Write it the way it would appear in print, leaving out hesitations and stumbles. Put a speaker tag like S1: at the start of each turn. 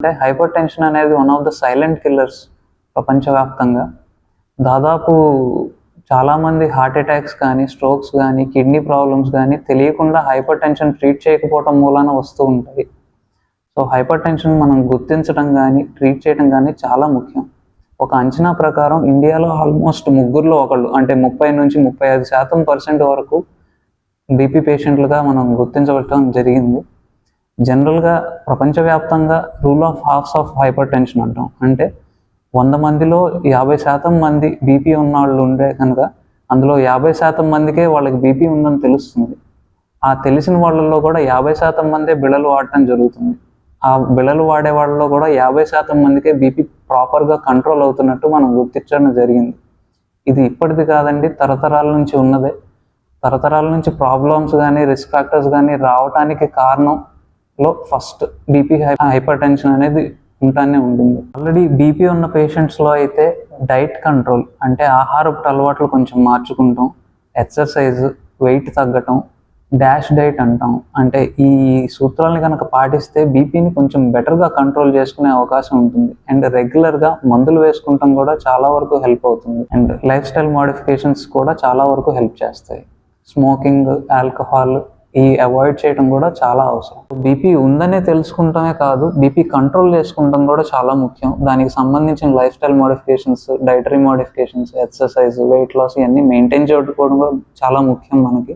S1: అంటే hyper tension అనేది one of the silent killers ప్రపంచవ్యాప్తంగా. దాదాపు చాలామంది హార్ట్ అటాక్స్ కానీ, స్ట్రోక్స్ కానీ, కిడ్నీ ప్రాబ్లమ్స్ కానీ తెలియకుండా హైపర్ టెన్షన్ ట్రీట్ చేయకపోవటం మూలాన వస్తూ ఉంటాయి. సో హైపర్ టెన్షన్ మనం గుర్తించడం కానీ, ట్రీట్ చేయడం కానీ చాలా ముఖ్యం. ఒక అంచనా ప్రకారం ఇండియాలో ఆల్మోస్ట్ ముగ్గురులో ఒకళ్ళు, అంటే 30 నుంచి 35% వరకు బీపీ పేషెంట్లుగా మనం గుర్తించబడటం జరిగింది. జనరల్గా ప్రపంచవ్యాప్తంగా rule of halves of hypertension అంటాం. అంటే 100 మందిలో 50% మంది బీపీ ఉన్న వాళ్ళు ఉంటే కనుక అందులో 50% మందికే వాళ్ళకి బీపీ ఉందని తెలుస్తుంది. ఆ తెలిసిన వాళ్ళల్లో కూడా 50% మందే బిళ్ళలు వాడటం జరుగుతుంది. ఆ బిళ్ళలు వాడే వాళ్ళలో కూడా 50% మందికే బీపీ ప్రాపర్గా కంట్రోల్ అవుతున్నట్టు మనం గుర్తించడం జరిగింది. ఇది ఇప్పటిది కాదండి, తరతరాల నుంచి ఉన్నదే. తరతరాల నుంచి ప్రాబ్లమ్స్ కానీ, రిస్క్ ఫ్యాక్టర్స్ కానీ రావడానికి కారణంలో ఫస్ట్ బీపీ హైపర్ టెన్షన్ అనేది ఉంటానే ఉంటుంది. ఆల్రెడీ బీపీ ఉన్న పేషెంట్స్లో అయితే డైట్ కంట్రోల్, అంటే ఆహారపు అలవాట్లు కొంచెం మార్చుకుంటాం, ఎక్సర్సైజ్, వెయిట్ తగ్గటం, డాష్ డైట్ అంటాం. అంటే ఈ సూత్రాలని కనుక పాటిస్తే బీపీని కొంచెం బెటర్గా కంట్రోల్ చేసుకునే అవకాశం ఉంటుంది. అండ్ రెగ్యులర్గా మందులు వేసుకుంటాం కూడా చాలా వరకు హెల్ప్ అవుతుంది. అండ్ లైఫ్ స్టైల్ మోడిఫికేషన్స్ కూడా చాలా వరకు హెల్ప్ చేస్తాయి. స్మోకింగ్, ఆల్కహాల్ ఈ అవాయిడ్ చేయడం కూడా చాలా అవసరం. బీపీ ఉందనే తెలుసుకుంటామే కాదు, బీపీ కంట్రోల్ చేసుకుంటాం కూడా చాలా ముఖ్యం. దానికి సంబంధించిన life style modifications, dietary modifications, exercise, weight loss ఇవన్నీ మెయింటైన్ చేసుకోవడం కూడా చాలా ముఖ్యం మనకి.